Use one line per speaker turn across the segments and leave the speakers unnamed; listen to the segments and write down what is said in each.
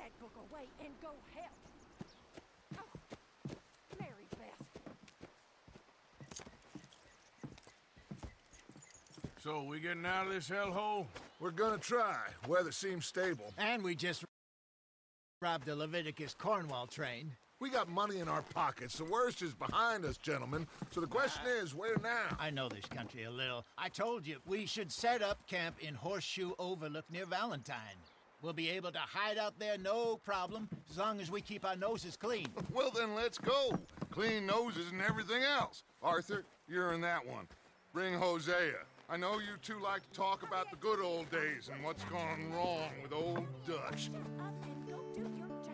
that book away and go help. Oh, Mary Beth.
So, we getting out of this hellhole?
We're gonna try. Weather seems stable.
And we just robbed the Leviticus Cornwall train.
We got money in our pockets. The worst is behind us, gentlemen. So the question is, where now?
I know this country a little. I told you, we should set up camp in Horseshoe Overlook near Valentine. We'll be able to hide out there no problem, as long as we keep our noses clean.
Well, then let's go. Clean noses and everything else. Arthur, you're in that one. Bring Hosea. I know you two like to talk about the good old days and what's gone wrong with old Dutch.
Shut up and go do your job.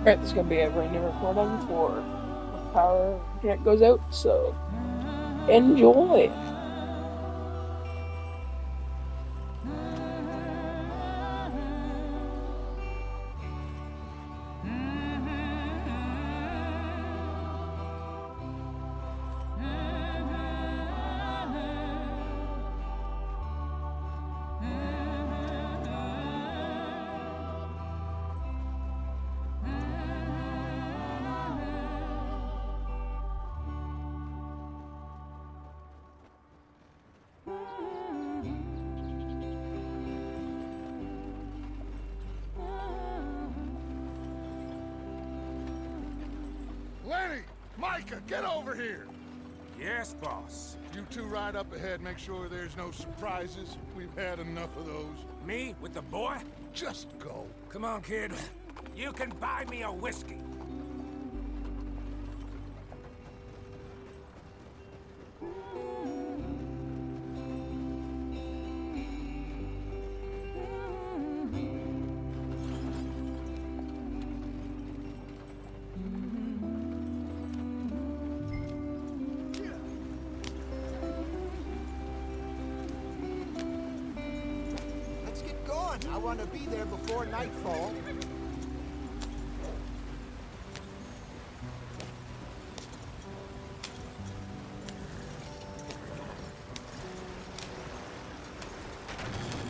Alright, this is gonna be a brand new recording before the power internet goes out, so enjoy!
Lenny! Micah, get over here!
Yes, boss.
You two ride up ahead, make sure there's no surprises. We've had enough of those.
Me with the boy?
Just go.
Come on, kid. You can buy me a whiskey.
Let's get going. I want to be there before nightfall.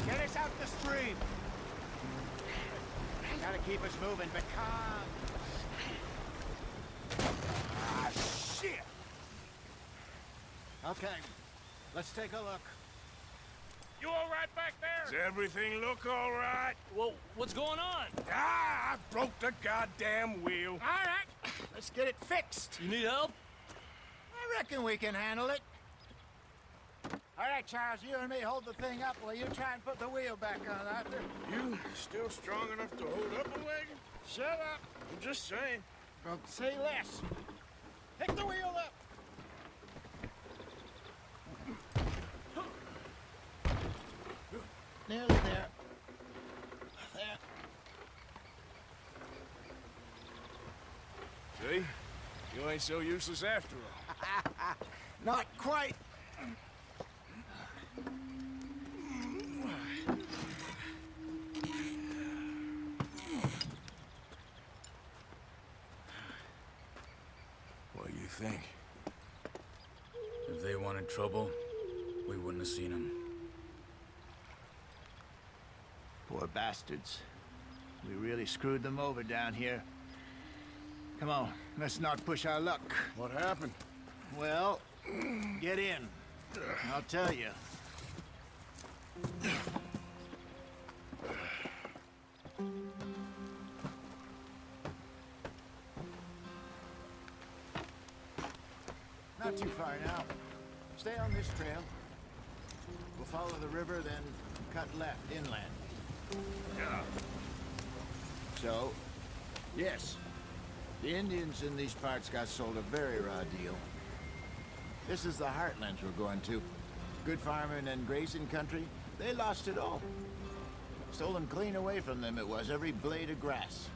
Get us out the stream. Gotta keep us moving, but calm.
Ah, shit!
Okay, let's take a look.
You all right back there?
Does everything look all right?
Well, what's going on?
Ah, I broke the goddamn wheel.
All right, let's get it fixed.
You need help?
I reckon we can handle it. All right, Charles, you and me hold the thing up while you try and put the wheel back on, Arthur.
You still strong enough to hold up a wagon?
Shut up.
I'm just saying.
Well, say less. Pick the wheel up. Nearly there. There.
See? You ain't so useless after all.
Not quite.
What do you think?
If they wanted trouble, we wouldn't have seen them.
Poor bastards. We really screwed them over down here. Come on, let's not push our luck.
What happened?
Well, get in. I'll tell you. Not too far now. Stay on this trail. We'll follow the river, then cut left inland.
Yeah.
So, yes, the Indians in these parts got sold a very raw deal. This is the heartlands we're going to. Good farming and grazing country, they lost it all. Stolen clean away from them it was, every blade of grass.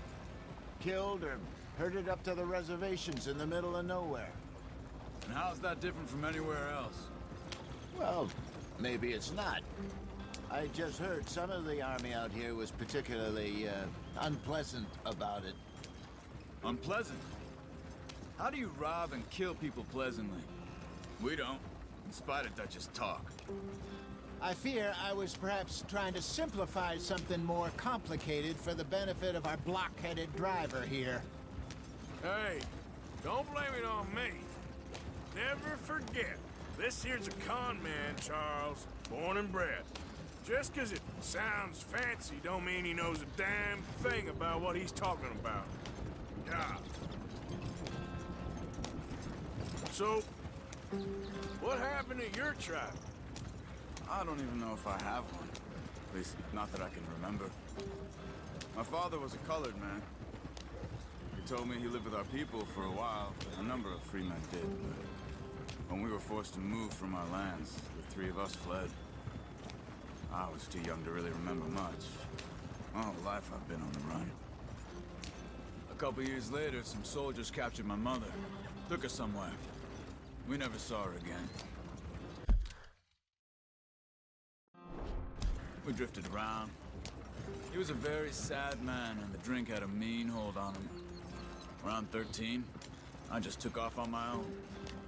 Killed or herded up to the reservations in the middle of nowhere.
And how's that different from anywhere else?
Well, maybe it's not. I just heard some of the army out here was particularly, unpleasant about it.
Unpleasant? How do you rob and kill people pleasantly? We don't, in spite of Dutch's talk.
I fear I was perhaps trying to simplify something more complicated for the benefit of our block-headed driver here.
Hey, don't blame it on me. Never forget, this here's a con man, Charles, born and bred. Just 'cause it sounds fancy don't mean he knows a damn thing about what he's talking about. Yeah. So, what happened to your tribe?
I don't even know if I have one. At least, not that I can remember. My father was a colored man. He told me he lived with our people for a while. A number of free men did, but when we were forced to move from our lands, the three of us fled. I was too young to really remember much. My whole life I've been on the run. A couple years later, some soldiers captured my mother. Took her somewhere. We never saw her again. We drifted around. He was a very sad man, and the drink had a mean hold on him. Around 13, I just took off on my own.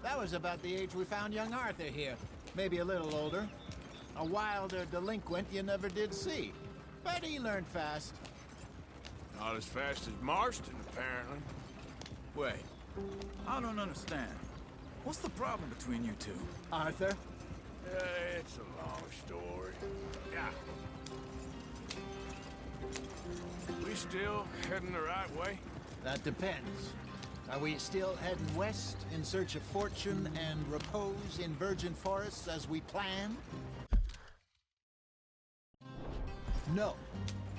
That was about the age we found young Arthur here. Maybe a little older. A wilder delinquent you never did see. But he learned fast.
Not as fast as Marston, apparently.
Wait, I don't understand. What's the problem between you two?
Arthur?
It's a long story. Yeah. We still heading the right way?
That depends. Are we still heading west in search of fortune and repose in virgin forests as we planned? No.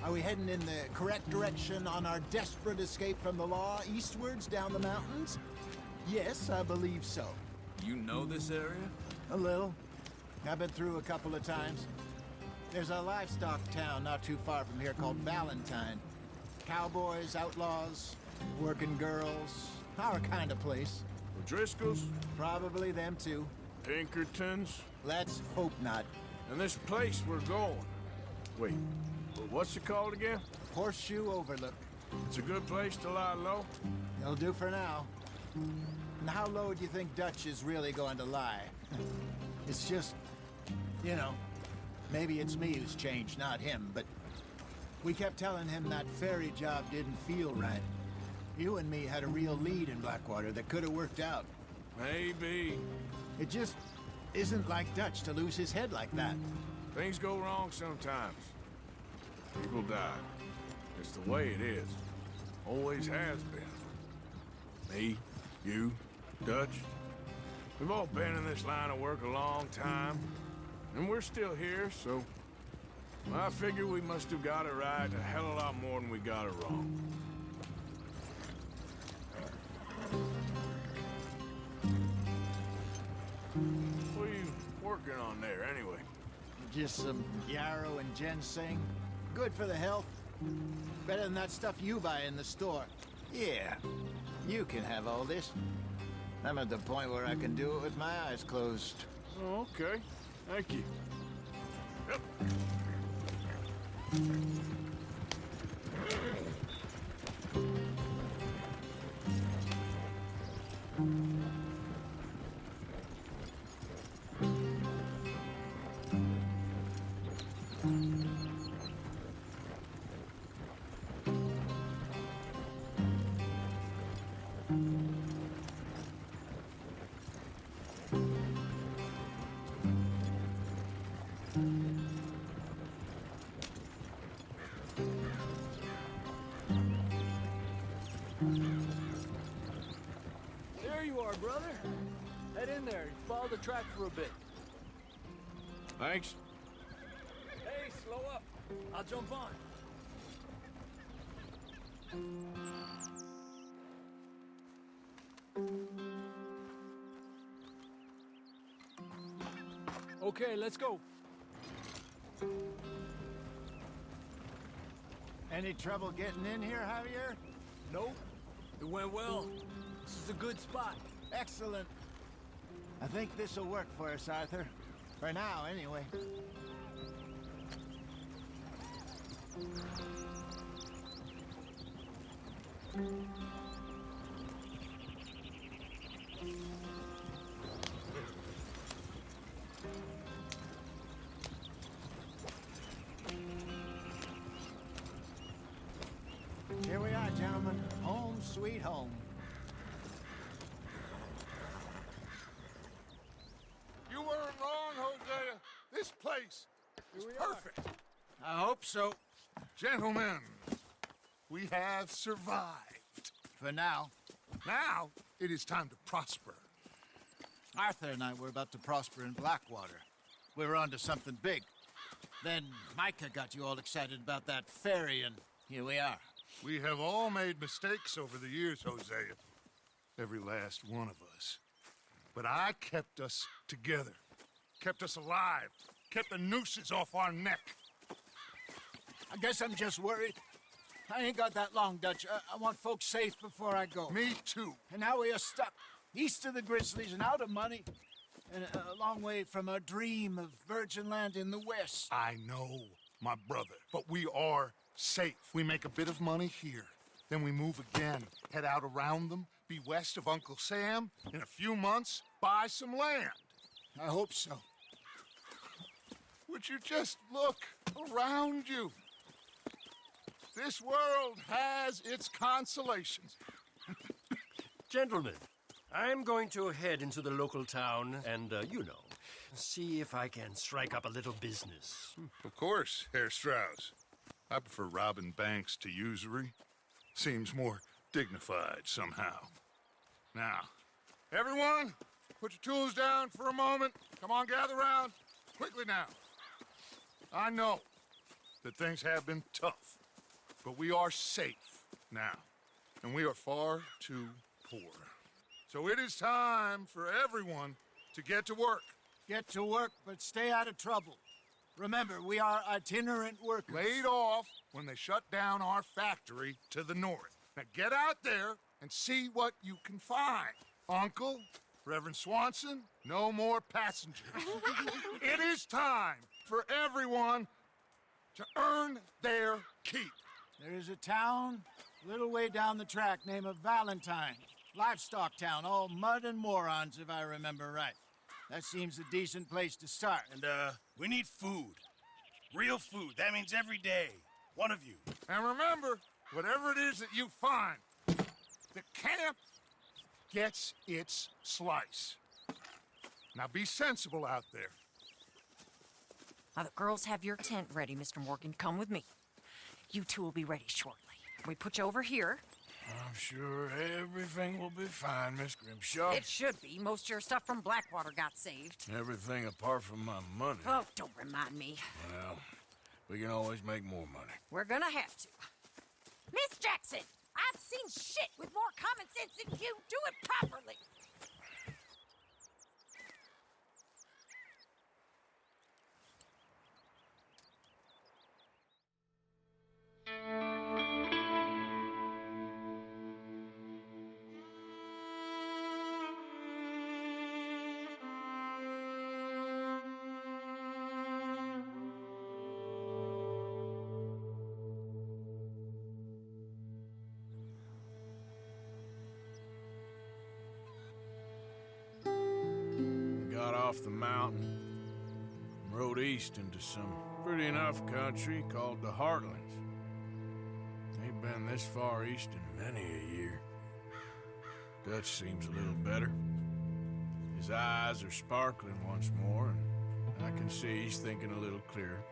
Are we heading in the correct direction on our desperate escape from the law eastwards down the mountains? Yes, I believe so.
You know this area?
A little. I've been through a couple of times. There's a livestock town not too far from here called Valentine. Cowboys, outlaws, working girls, our kind of place.
O'Driscolls?
Probably them too.
Pinkertons?
Let's hope not.
And this place we're going. Wait, what's it called again?
Horseshoe Overlook.
It's a good place to lie low?
It'll do for now. And how low do you think Dutch is really going to lie? It's just, you know, maybe it's me who's changed, not him, but we kept telling him that ferry job didn't feel right. You and me had a real lead in Blackwater that could have worked out.
Maybe.
It just isn't like Dutch to lose his head like that.
Things go wrong sometimes. People die. It's the way it is. Always has been. Me, you, Dutch. We've all been in this line of work a long time. And we're still here, so... I figure we must have got it right a hell of a lot more than we got it wrong. What are you working on there, anyway?
Just some yarrow and ginseng. Good for the health. Better than that stuff you buy in the store. Yeah, you can have all this. I'm at the point where I can do it with my eyes closed.
Oh, okay. Thank you. Yep.
There you are, brother. Head in there and follow the track for a bit.
Thanks.
Hey, slow up. I'll jump on. Okay, let's go.
Any trouble getting in here, Javier?
Nope. It went well. This is a good spot.
Excellent. I think this'll work for us, Arthur. For now, anyway. sweet home.
You weren't wrong, Hosea. This place is perfect.
I hope so.
Gentlemen, we have survived.
For now.
Now, it is time to prosper.
Arthur and I were about to prosper in Blackwater. We were onto something big. Then Micah got you all excited about that ferry, and here we are.
We have all made mistakes over the years, Hosea. Every last one of us. But I kept us together. Kept us alive. Kept the nooses off our neck.
I guess I'm just worried. I ain't got that long, Dutch. I want folks safe before I go.
Me too.
And now we are stuck, east of the Grizzlies and out of money, and a long way from our dream of virgin land in the west.
I know, my brother, but we are safe. We make a bit of money here, then we move again, head out around them, be west of Uncle Sam, in a few months, buy some land.
I hope so.
Would you just look around you? This world has its consolations.
Gentlemen, I'm going to head into the local town and, see if I can strike up a little business.
Of course, Herr Strauss. I prefer robbing banks to usury. Seems more dignified somehow. Now, everyone, put your tools down for a moment. Come on, gather round. Quickly now. I know that things have been tough, but we are safe now, and we are far too poor. So it is time for everyone to get to work.
Get to work, but stay out of trouble. Remember, we are itinerant workers.
Laid off when they shut down our factory to the north. Now get out there and see what you can find. Uncle, Reverend Swanson, no more passengers. It is time for everyone to earn their keep.
There is a town a little way down the track named Valentine. Livestock town, all mud and morons, if I remember right. That seems a decent place to start.
And, we need food. Real food. That means every day. One of you.
And remember, whatever it is that you find, the camp gets its slice. Now be sensible out there.
Now the girls have your tent ready, Mr. Morgan. Come with me. You two will be ready shortly. We put you over here.
I'm sure everything will be fine, Miss Grimshaw.
It should be. Most of your stuff from Blackwater got saved.
Everything apart from my money.
Oh, don't remind me.
Well, we can always make more money.
We're gonna have to. Miss Jackson, I've seen shit with more common sense than you. Do it properly.
Got off the mountain and rode east into some pretty enough country called the Heartlands. Ain't been this far east in many a year. Dutch seems a little better. His eyes are sparkling once more, and I can see he's thinking a little clearer.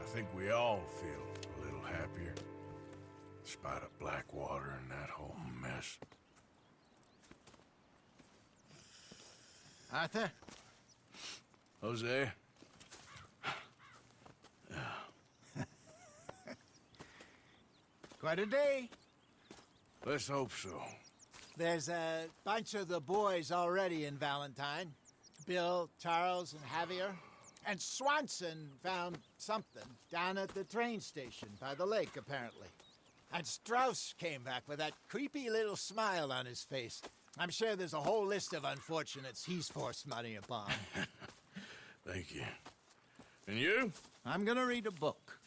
I think we all feel a little happier, in spite of Blackwater and that whole mess.
Arthur?
Hosea?
Quite a day.
Let's hope so.
There's a bunch of the boys already in Valentine. Bill, Charles, and Javier. And Swanson found something down at the train station by the lake, apparently. And Strauss came back with that creepy little smile on his face. I'm sure there's a whole list of unfortunates he's forced money upon.
Thank you. And you?
I'm gonna read a book.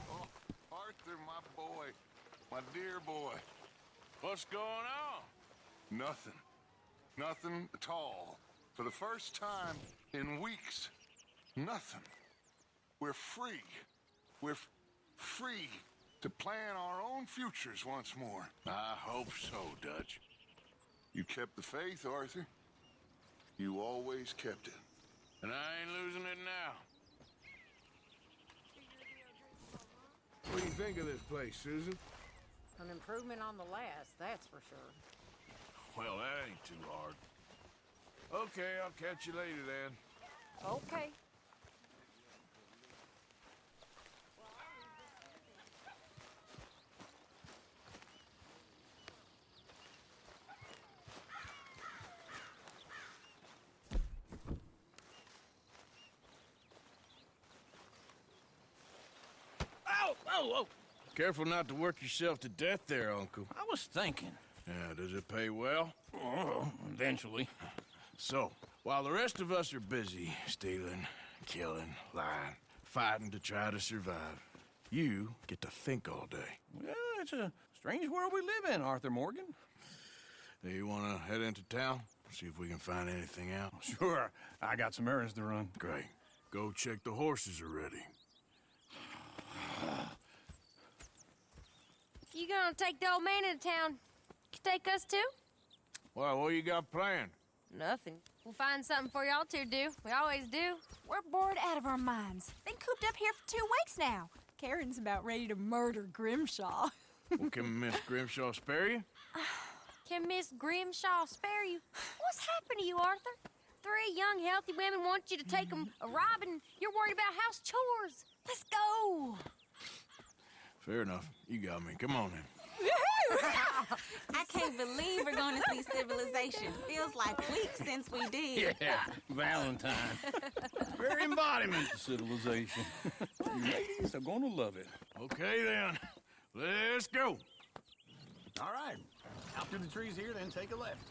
Oh, Arthur, my boy. My dear boy.
What's going on?
Nothing. Nothing at all. For the first time in weeks. Nothing. We're free. We're free to plan our own futures once more. I hope so, Dutch. You kept the faith, Arthur. You always kept it. And I ain't losing it now.
What do you think of this place, Susan?
An improvement on the last, that's for sure.
Well, that ain't too hard. Okay, I'll catch you later then.
Okay.
Oh!
Careful not to work yourself to death there, Uncle.
I was thinking.
Yeah, does it pay well?
Oh, eventually.
So, while the rest of us are busy stealing, killing, lying, fighting to try to survive, you get to think all day.
Well, it's a strange world we live in, Arthur Morgan.
Do you want to head into town? See if we can find anything out?
Sure. I got some errands to run.
Great. Go check the horses are ready.
You gonna take the old man into town? You take us too?
Well, what you got planned?
Nothing. We'll find something for y'all to do. We always do.
We're bored out of our minds. Been cooped up here for 2 weeks now. Karen's about ready to murder Grimshaw.
Well, can Miss Grimshaw spare you?
Can Miss Grimshaw spare you? What's happened to you, Arthur? 3 young, healthy women want you to take them a robbing. You're worried about house chores. Let's go.
Fair enough. You got me. Come on then.
I can't believe we're going to see civilization. Feels like weeks since we did.
Yeah, Valentine. Very embodiment of civilization. You ladies are gonna love it.
Okay then. Let's go.
All right. Out through the trees here, then take a left.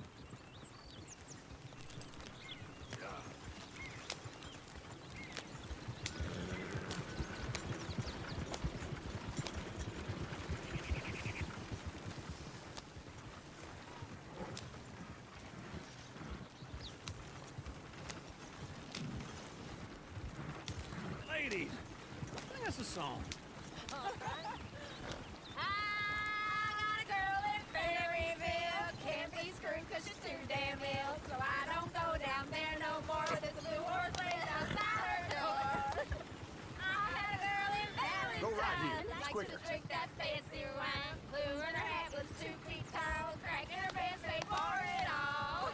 Ladies, sing us a song.
I got a girl in Berryville. Can't be screwed 'cause she's too damn ill. So I don't go down there no more. There's a blue horse laying outside her door. I had a girl in Valentine.
Go right here. It's
Likes
quicker.
to drink that fancy wine. Blue in her hat was 2 feet tall. Crack in her pants paid for it all.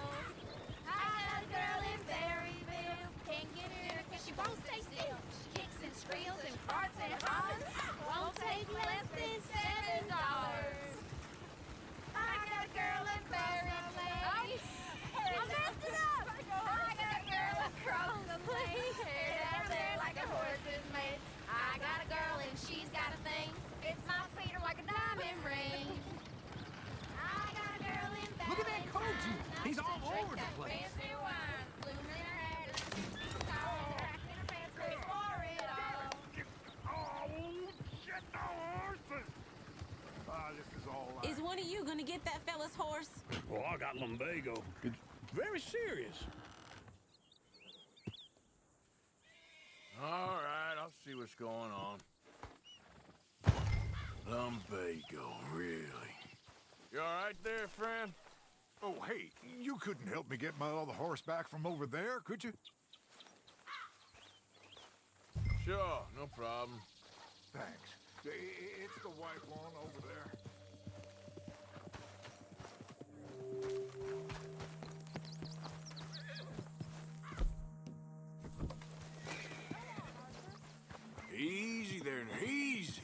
I had a girl in Berryville. Can't get her 'cause she won't stay still. She kicks and squeals and farts and hollers. Won't take less than $7. I got a girl in Berryville. I messed it up. I got a girl across the lane. Hair down there like a horse is made. I got a girl and she's got a thing. It's my feet are like a diamond ring. I got a girl in Valentine.
Look at that Koji. He's all
Likes to drink
over the
that
place.
fancy wine. Blue in her hat is 2 feet tall. Crack in her pants paid for it all.
This is all
Is one of you going to get that fella's horse?
Well, I got lumbago. It's very serious.
All right, I'll see what's going on. Lumbago, really? You all right there, friend?
Oh, hey, you couldn't help me get my other horse back from over there, could you?
Sure, no problem.
Thanks. It's the white one over there.
Easy there, easy.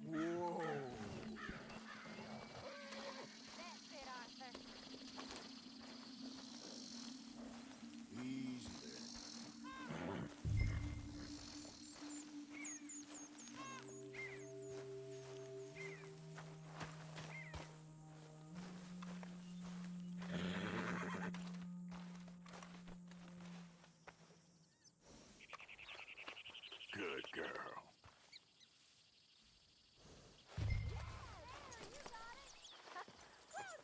Whoa.
That's it, Arthur.
Easy there. Good girl.
Well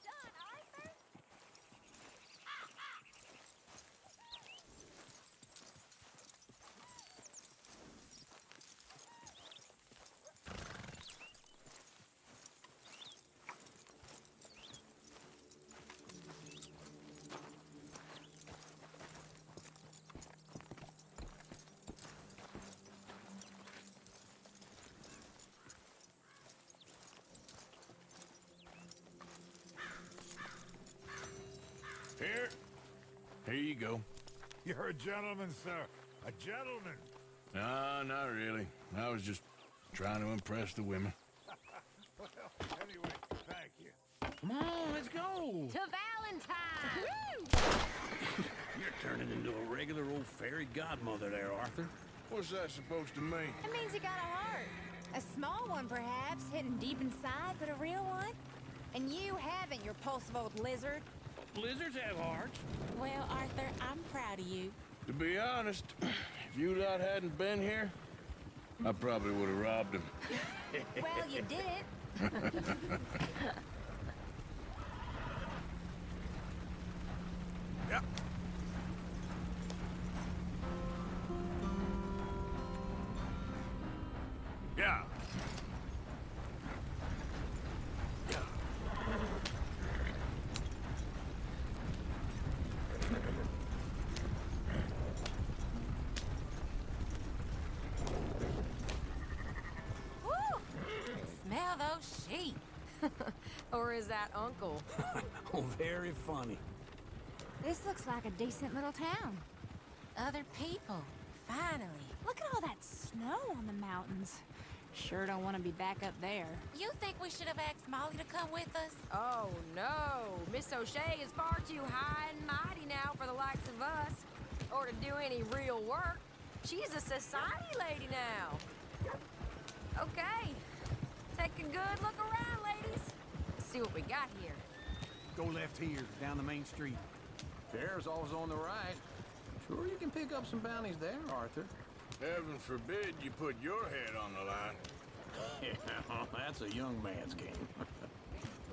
you go.
You're a gentleman, sir. A gentleman.
No, not really. I was just trying to impress the women.
Well, anyway, thank you.
Come on, let's go.
To Valentine!
You're turning into a regular old fairy godmother there, Arthur.
What's that supposed to mean?
It means you got a heart. A small one, perhaps, hidden deep inside, but a real one. And you haven't, you repulsive old lizard.
Lizards have hearts.
Well, Arthur, I'm proud of you.
To be honest, if you lot hadn't been here, I probably would have robbed him.
Well, you did it.
Yep. Yeah.
Woo! Smell those sheep. Or is that Uncle?
Oh, very funny.
This looks like a decent little town. Other people. Finally. Look at all that snow on the mountains. Sure don't want to be back up there.
You think we should have asked Molly to come with us?
Oh, no. Miss O'Shea is far too high and mighty now for the likes of us. Or to do any real work. She's a society lady now. Okay. Take a good look around, ladies. See what we got here.
Go left here, down the main street. Fair's always on the right. Sure you can pick up some bounties there, Arthur.
Heaven forbid you put your head on the line.
Yeah, that's a young man's game.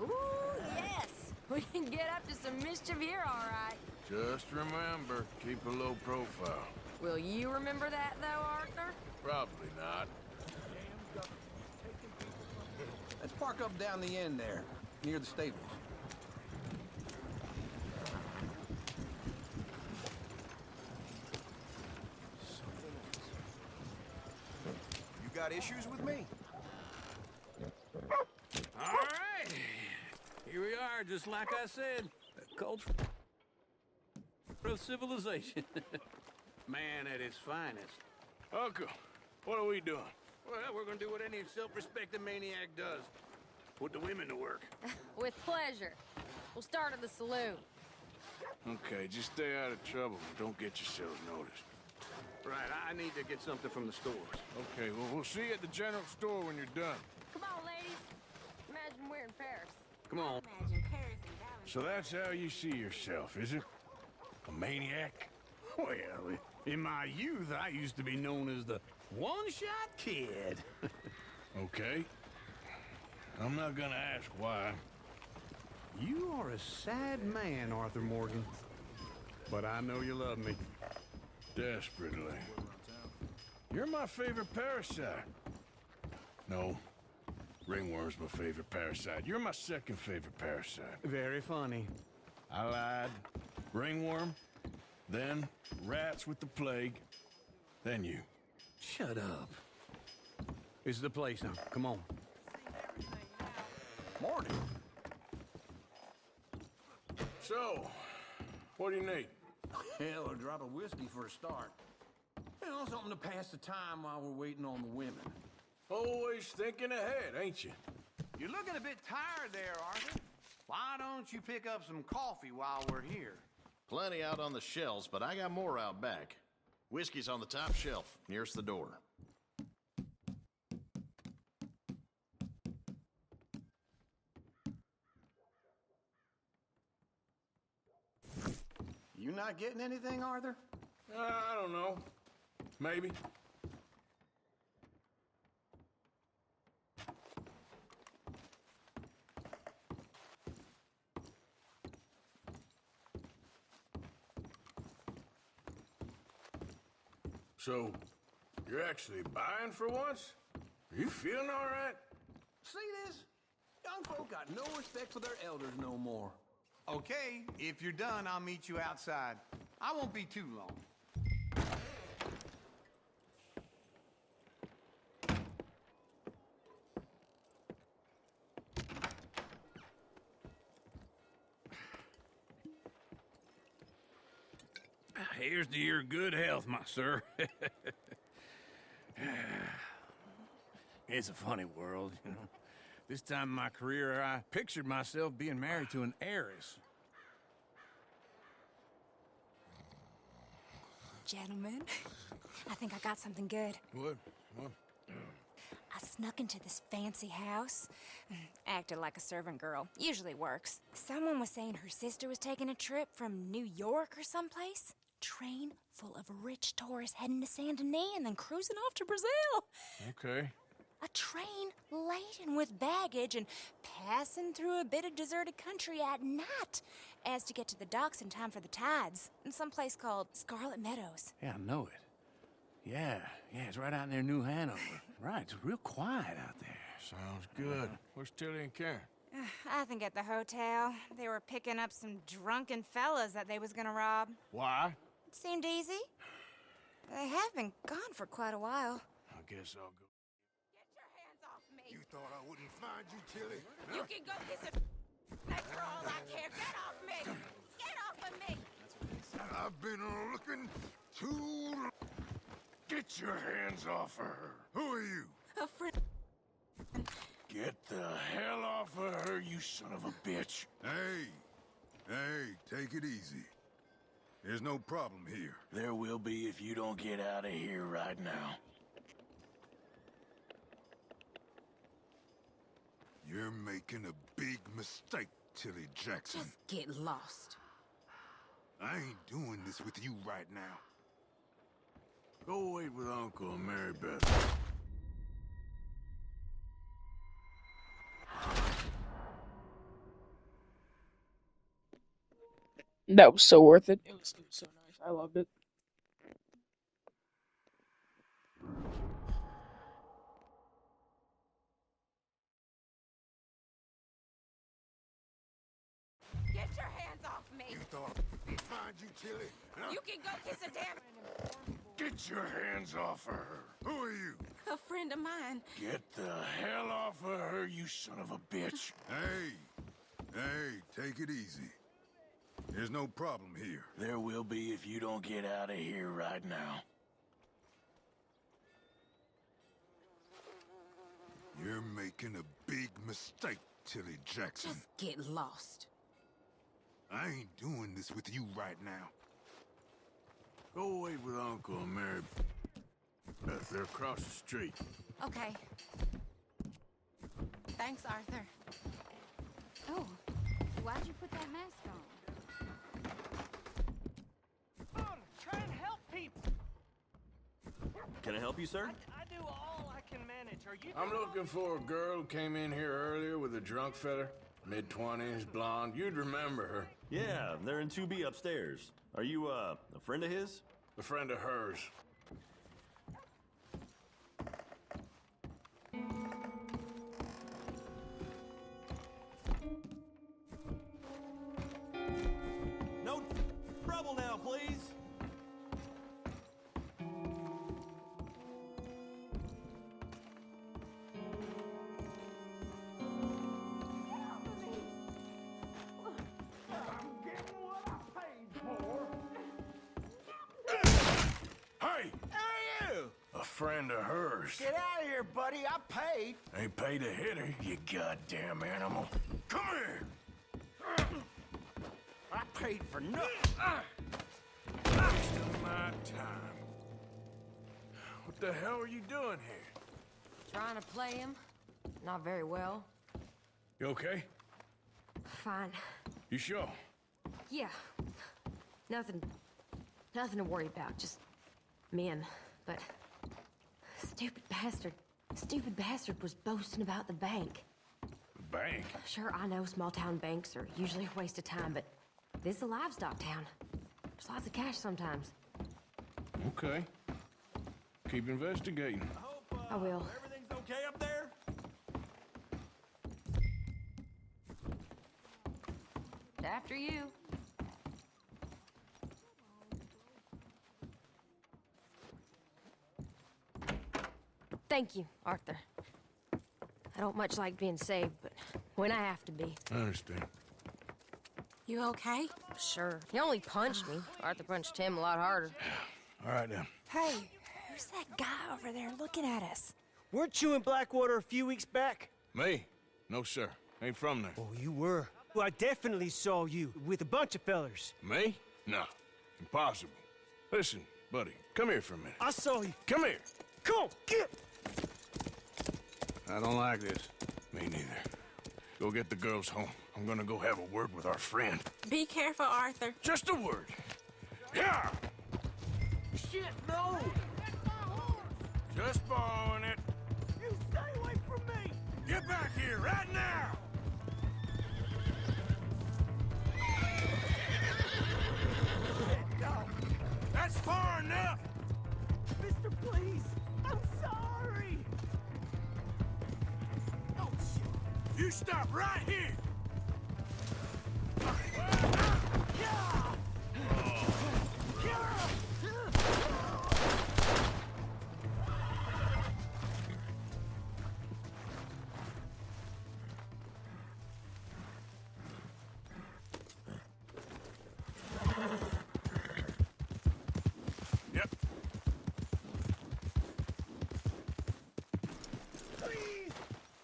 Ooh, yes. We can get up to some mischief here, all right.
Just remember, keep a low profile.
Will you remember that, though, Arthur?
Probably not.
Let's park up down the end there, near the stables.
You got issues with me?
All right. Here we are, just like I said. A culture of civilization. Man at his finest.
Uncle, what are we doing?
Well, we're gonna do what any self-respecting maniac does. Put the women to work.
With pleasure. We'll start at the saloon.
Okay, just stay out of trouble and don't get yourselves noticed.
Right, I need to get something from the stores.
Okay, well, we'll see you at the general store when you're done.
Come on, ladies. Imagine we're in Paris.
Come on.
Imagine Paris and Valentine.
So that's how you see yourself, is it? A maniac?
Well, in my youth, I used to be known as the one-shot kid.
Okay. I'm not gonna ask why.
You are a sad man, Arthur Morgan. But I know you love me.
Desperately. You're my favorite parasite. No. Ringworm's my favorite parasite. You're my second favorite parasite.
Very funny.
I lied. Ringworm, then rats with the plague, then you.
Shut up. This is the place now. Come on.
Morning.
So, what do you need?
Hell, a drop of whiskey for a start. You know, something to pass the time while we're waiting on the women.
Always thinking ahead, ain't you?
You're looking a bit tired there, Arthur. Why don't you pick up some coffee while we're here?
Plenty out on the shelves, but I got more out back. Whiskey's on the top shelf, nearest the door.
You not getting anything, Arthur?
I don't know. Maybe. So, you're actually buying for once? Are you feeling all right?
See this? Young folk got no respect for their elders no more.
Okay, if you're done, I'll meet you outside. I won't be too long.
Here's to your good health, my sir. It's a funny world, you know. This time in my career, I pictured myself being married to an heiress.
Gentlemen, I think I got something good.
What?
I snuck into this fancy house. Acted like a servant girl. Usually works. Someone was saying her sister was taking a trip from New York or someplace. Train full of rich tourists heading to Saint Denis and then cruising off to Brazil.
Okay.
A train laden with baggage and passing through a bit of deserted country at night as to get to the docks in time for the tides in some place called Scarlet Meadows.
Yeah, I know it. Yeah, it's right out near New Hanover. Right, it's real quiet out there.
Sounds good. Where's Tilly and Karen?
I think at the hotel. They were picking up some drunken fellas that they was gonna rob.
Why?
It seemed easy. They have been gone for quite a while.
I guess I'll go.
Get your hands off me!
You thought I wouldn't find you, Tilly?
You can go kiss a that's for all I care. Get off me! Get off of me!
I've been looking too...
Get your hands off her.
Who are you?
A friend.
Get the hell off of her, you son of a bitch.
Hey, take it easy. There's no problem here.
There will be if you don't get out of here right now.
You're making a big mistake, Tilly Jackson.
Just get lost.
I ain't doing this with you right now.
Go wait with Uncle and Mary Beth.
That was so worth it. It was so nice. I loved it.
Get your hands off me!
You thought I'd find you, Tilly?
You can go kiss a damn...
Get your hands off of her.
Who are you?
A friend of mine.
Get the hell off of her, you son of a bitch.
Hey, take it easy. There's no problem here.
There will be if you don't get out of here right now.
You're making a big mistake, Tilly Jackson.
Just get lost.
I ain't doing this with you right now.
Go wait with Uncle and Mary Beth. They're across the street.
Okay. Thanks, Arthur.
Oh, why'd you put that mask on?
Try and help people.
Can I help you, sir?
I do all I can manage. Are you?
I'm looking for a girl who came in here earlier with a drunk fella. Mid-20s, blonde. You'd remember her.
Yeah, they're in 2B upstairs. Are you, a friend of his?
A friend of hers.
No trouble now, please.
Friend of hers.
Get out of here, buddy. I paid.
Ain't paid to hit her, you goddamn animal. Come here.
I paid for nothing.
Wasting my time. What the hell are you doing here?
Trying to play him. Not very well.
You okay?
Fine.
You sure?
Yeah. Nothing to worry about. Just men. But stupid bastard was boasting about the bank.
Bank?
Sure, I know small town banks are usually a waste of time, but this is a livestock town. There's lots of cash sometimes.
Okay. Keep investigating.
I will.
Everything's okay up there?
After you. Thank you, Arthur. I don't much like being saved, but when I have to be.
I understand.
You okay?
Sure. He only punched me. Arthur punched him a lot harder.
All right, then.
Hey, who's that guy over there looking at us?
Weren't you in Blackwater a few weeks back?
Me? No, sir. Ain't from there.
Oh, you were. Well, I definitely saw you with a bunch of fellers.
Me? No. Impossible. Listen, buddy, come here for a minute.
I saw you.
Come here.
Come on, get!
I don't like this. Me neither. Go get the girls home. I'm gonna go have a word with our friend.
Be careful, Arthur.
Just a word. Yeah!
Shit, no!
Just borrowing it.
You stay away from me!
Get back here right now! That's far enough!
Mister, please! I'm sorry! Oh, shit!
You stop right here! Yep.
Please!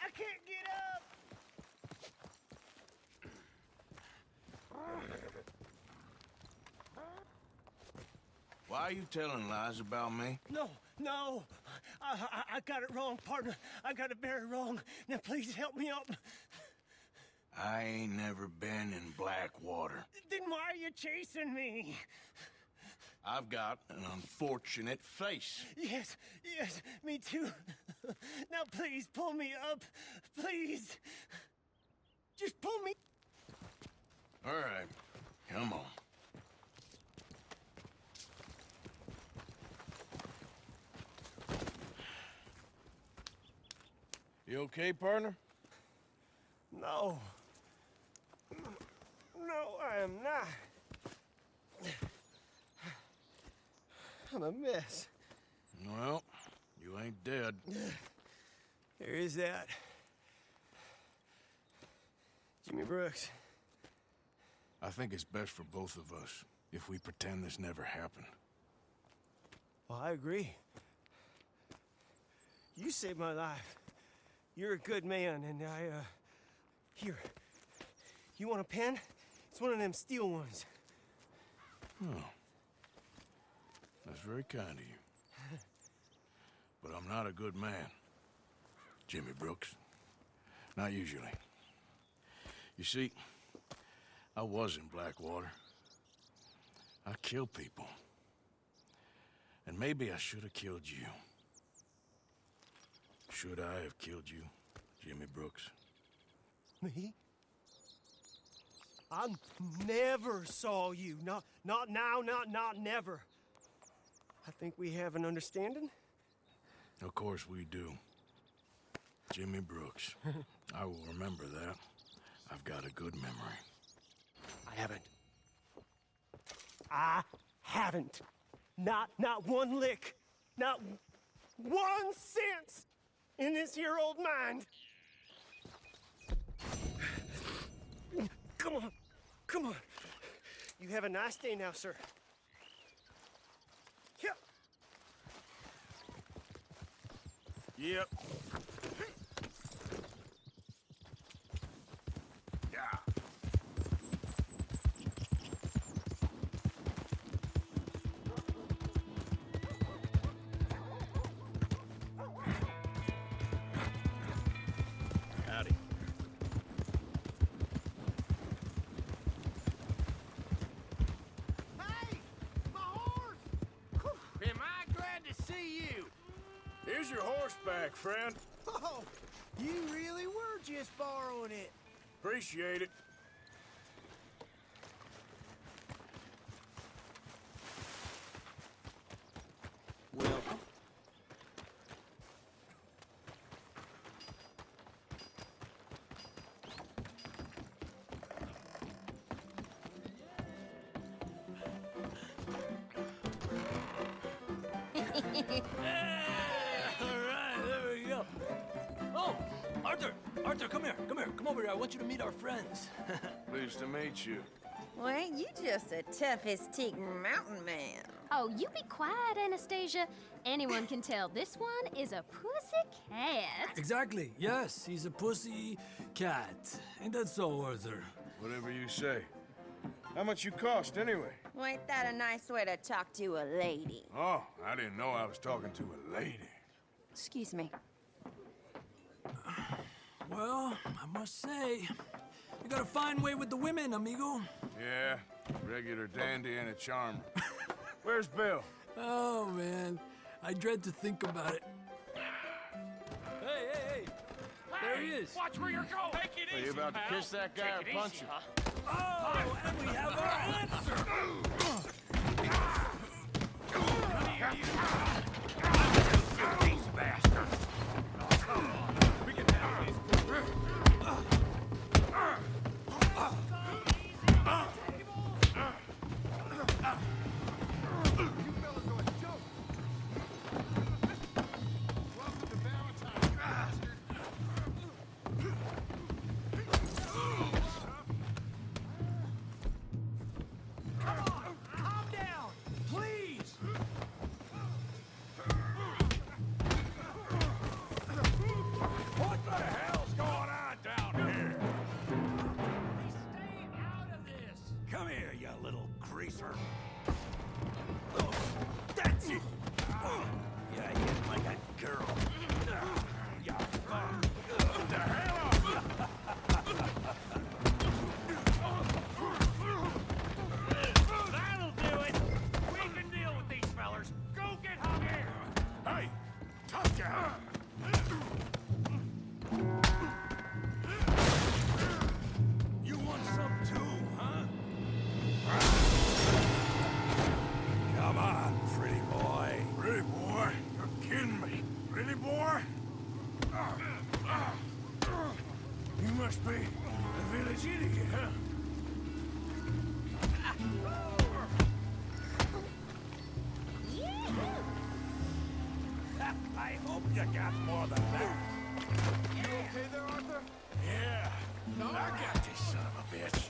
I can't get up!
Why are you telling lies about me?
No, no! I got it wrong, partner. I got it very wrong. Now, please help me up.
I ain't never been in Blackwater.
Then why are you chasing me?
I've got an unfortunate face.
Yes, yes, me too. Now, please, pull me up. Please. Just pull me.
All right, come on. You okay, partner?
No. No, I am not. I'm a mess.
Well, you ain't dead.
There is that. Jimmy Brooks.
I think it's best for both of us if we pretend this never happened.
Well, I agree. You saved my life. You're a good man, and here. You want a pen? It's one of them steel ones.
Oh. That's very kind of you. But I'm not a good man, Jimmy Brooks. Not usually. You see, I was in Blackwater. I killed people. And maybe I should have killed you. Should I have killed you, Jimmy Brooks?
Me? I never saw you. Not now, not never. I think we have an understanding.
Of course we do. Jimmy Brooks. I will remember that. I've got a good memory.
I haven't. Not one lick. Not 1 cent in this here old mind. Come on. Come on. You have a nice day now, sir.
Yep. Yeah. Howdy.
Hey! My horse! Am I glad to see you?
Here's your horseback, friend.
Oh, you really were just borrowing it.
Appreciate it.
Well,
All right, there we go. Oh, Arthur, come here. Come over here. I want you to meet our friends.
Pleased to meet you.
Well, ain't you just the toughest teak mountain man?
Oh, you be quiet, Anastasia. Anyone can tell this one is a pussy cat.
Exactly. Yes, he's a pussy cat. Ain't that so, Arthur?
Whatever you say. How much you cost, anyway?
Well, ain't that a nice way to talk to a lady?
Oh, I didn't know I was talking to a lady.
Excuse me.
Well, I must say, you got a fine way with the women, amigo.
Yeah, regular dandy and a charmer. Where's Bill?
Oh, man. I dread to think about it. Hey! There he is.
Watch where you're going. Take it
Are
easy,
you about to
pal.
kiss that guy
Take
or
it
punch
easy,
him?
huh?
Oh, and we have our answer.
These bastards. Oh, come on. We can handle these.
Calm down, please.
What the hell's going on down here?
Stay out of this.
Come here, you little greaser.
That's it.
Yeah, you hit like a girl. Yeah. The hell off! That'll do it. We can deal with these fellers. Go get Javier. Hey, tough guy. You want some too, huh? Come on, pretty boy.
Pretty boy? You're kidding me. Pretty boy? You must be the village idiot, huh?
I hope you got more than that. You okay there, Arthur? Yeah. I got this son of a bitch.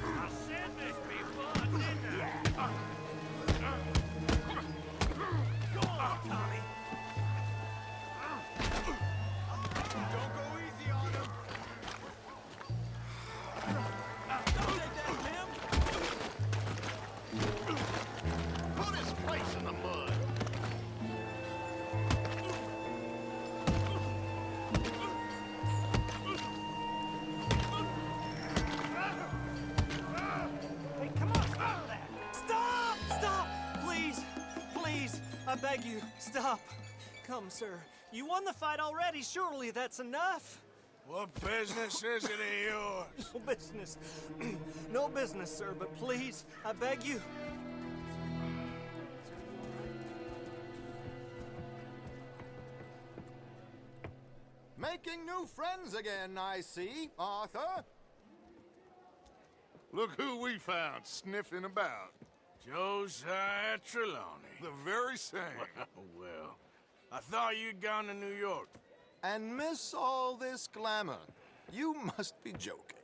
I said this before, didn't I? Go on, Tommy. Don't go easy on him. Don't take that, Tim.
Put his face in the mud.
Hey, come on, stop that! Stop! Stop! Please! Please! I beg you, stop. Come, sir. You won the fight already. Surely that's enough.
What business is it of yours?
No business. No business, sir, but please, I beg you.
Making new friends again, I see, Arthur.
Look who we found sniffing about.
Josiah Trelawney.
The very same.
Well, I thought you'd gone to New York.
And miss all this glamour. You must be joking.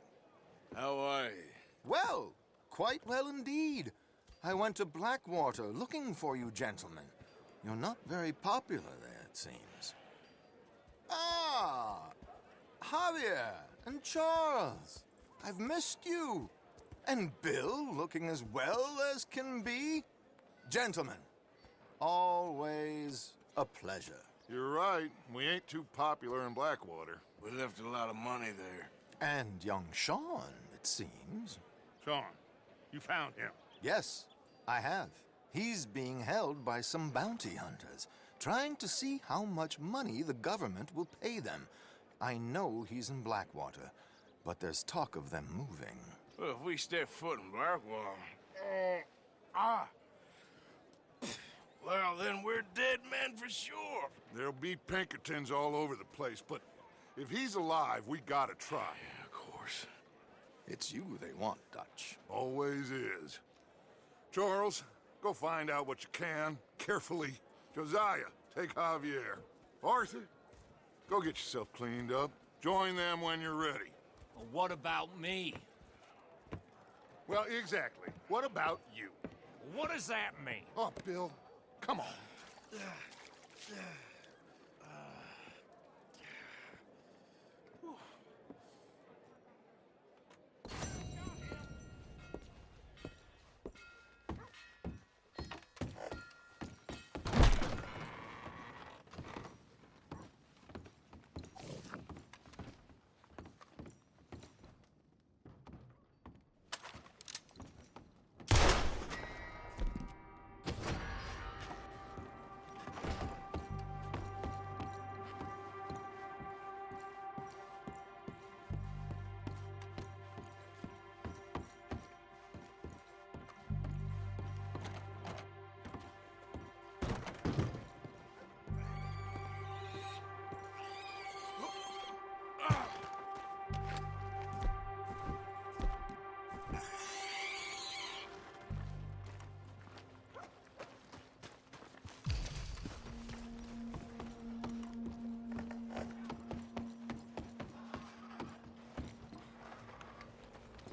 How are you?
Well, quite well indeed. I went to Blackwater looking for you gentlemen. You're not very popular there, it seems. Ah! Javier and Charles. I've missed you. And Bill looking as well as can be. Gentlemen, always a pleasure.
You're right. We ain't too popular in Blackwater.
We left a lot of money there.
And young Sean, it seems.
Sean, you found him.
Yes, I have. He's being held by some bounty hunters, trying to see how much money the government will pay them. I know he's in Blackwater, but there's talk of them moving.
Well, if we step foot in Blackwater... Well, then we're dead men for sure.
There'll be Pinkertons all over the place, but if he's alive, we gotta try.
Yeah, of course.
It's you they want, Dutch.
Always is. Charles, go find out what you can, carefully. Josiah, take Javier. Arthur, go get yourself cleaned up. Join them when you're ready.
Well, what about me?
Well, exactly. What about you?
What does that mean?
Oh, Bill, come on.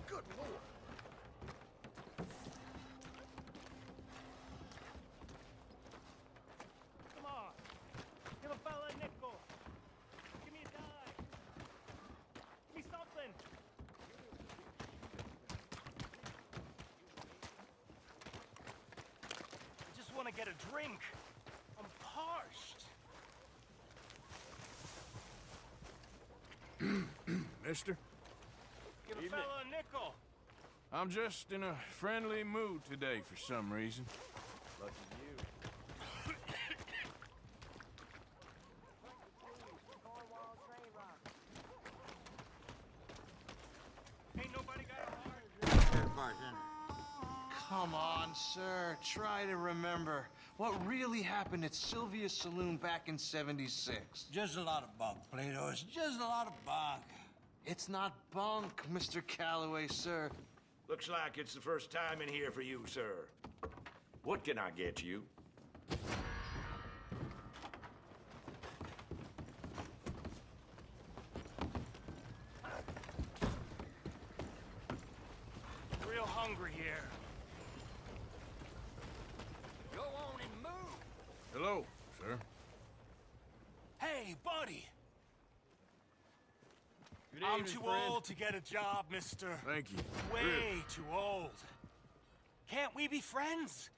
Good Lord.
Come on. Give a fella a nickel. Give me a dime. Give me something. I just want to get a drink. I'm parched.
Mister?
Give a fella a nickel.
I'm just in a friendly mood today for some reason.
Lucky you.
Ain't nobody got a heart.
Come on, sir. Try to remember what really happened at Sylvia's Saloon back in '76.
Just a lot of bunk, Plato. It's just a lot of bunk.
It's not bunk, Mr. Calloway, sir.
Looks like it's the first time in here for you, sir. What can I get you?
Real hungry here.
Go on and move.
Hello, sir.
Hey, buddy.
Good
I'm
evening,
too
friend.
old to get a job, mister.
Thank you.
Way
Really?
too old. Can't we be friends?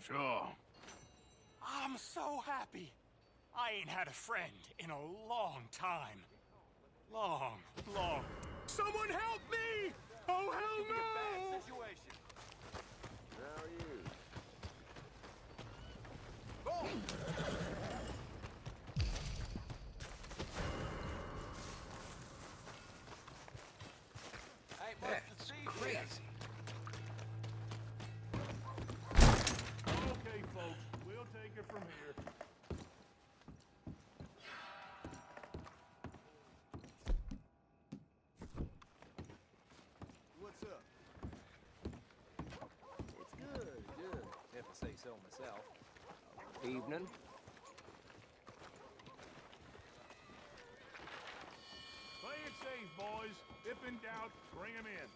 Sure.
I'm so happy. I ain't had a friend in a long time. Long. Someone help me! Oh, hell no!
Situation.
How are you?
Ain't much to see here.
Okay, folks, we'll take it from here.
What's up?
It's good. If I say so myself.
Evening.
Play it safe, boys. If in doubt, bring him in.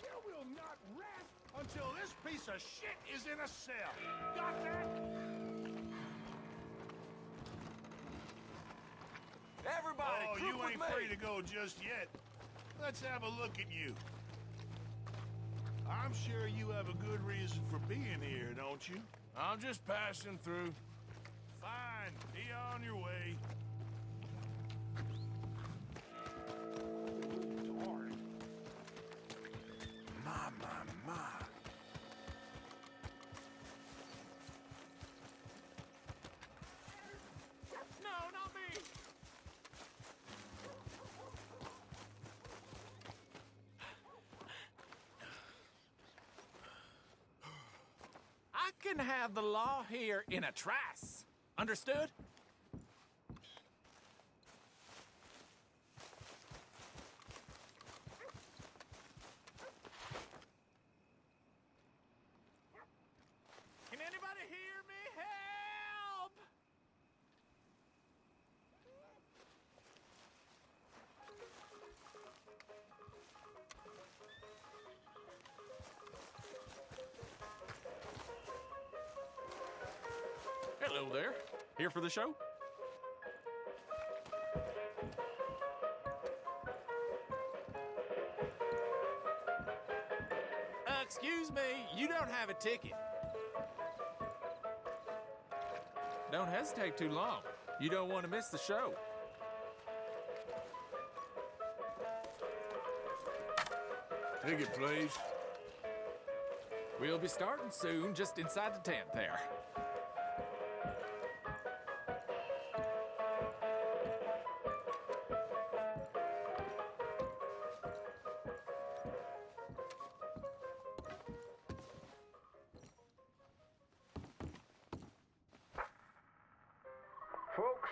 You will not rest until this piece of shit is in a cell. Got that?
Everybody,
Oh,
group
you
with
ain't
me.
free to go just yet. Let's have a look at you. I'm sure you have a good reason for being here, don't you?
I'm just passing through.
Fine. Be on your way. Darn.
My.
No, not me.
I can have the law here in a trice. Understood? Can anybody hear me? Help! Hello there. Here for the show? Excuse me, you don't have a ticket. Don't hesitate too long. You don't want to miss the show.
Ticket, please.
We'll be starting soon, just inside the tent there.
Folks,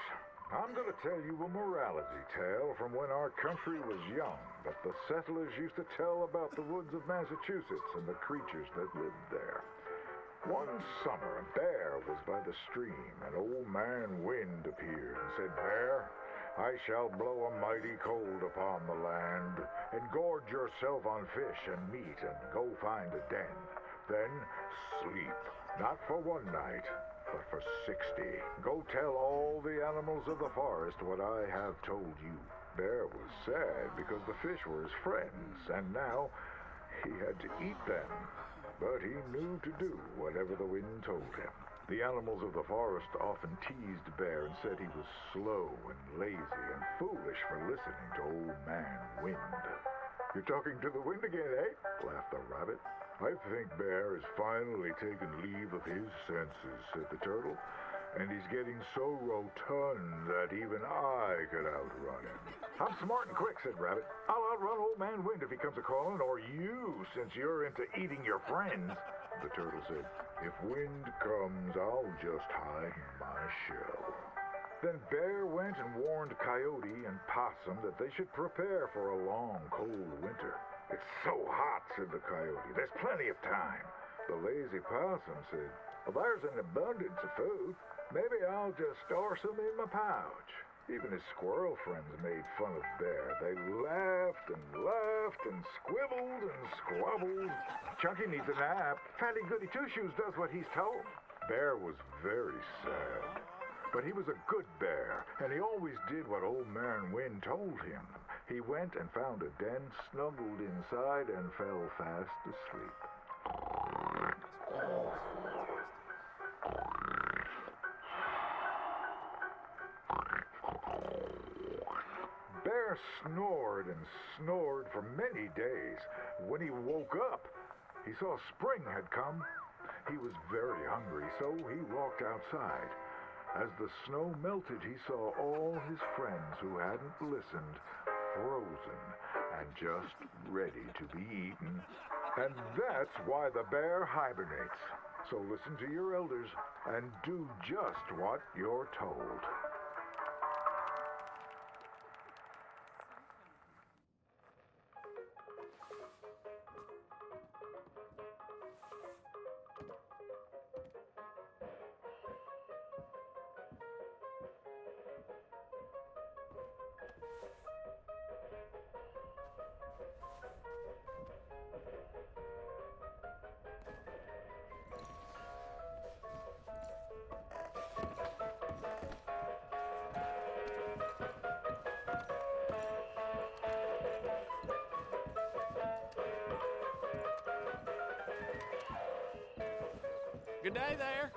I'm going to tell you a morality tale from when our country was young that the settlers used to tell about the woods of Massachusetts and the creatures that lived there. One summer, a bear was by the stream, and Old Man Wind appeared and said, "Bear, I shall blow a mighty cold upon the land, and gorge yourself on fish and meat, and go find a den. Then sleep, not for one night, but for 60. Go tell all the animals of the forest what I have told you." Bear was sad because the fish were his friends, and now he had to eat them. But he knew to do whatever the wind told him. The animals of the forest often teased Bear and said he was slow and lazy and foolish for listening to Old Man Wind. "You're talking to the wind again, eh?" laughed the rabbit. "I think Bear has finally taken leave of his senses," said the turtle. "And he's getting so rotund that even I could outrun him." "I'm smart and quick," said Rabbit. "I'll outrun Old Man Wind if he comes a-calling, or you, since you're into eating your friends." The turtle said, "If Wind comes, I'll just hide in my shell." Then Bear went and warned Coyote and Possum that they should prepare for a long, cold winter. "It's so hot," said the Coyote. "There's plenty of time." The lazy Possum said, "Well, there's an abundance of food. Maybe I'll just store some in my pouch." Even his squirrel friends made fun of Bear. They laughed and laughed and squibbled and squabbled. "Chunky needs a nap. Fatty Goody Two-Shoes does what he's told." Bear was very sad. But he was a good bear, and he always did what Old Man Wind told him. He went and found a den, snuggled inside, and fell fast asleep. Bear snored and snored for many days. When he woke up, he saw spring had come. He was very hungry, so he walked outside. As the snow melted, he saw all his friends who hadn't listened, frozen and just ready to be eaten. And that's why the bear hibernates. So listen to your elders and do just what you're told.
Good day there.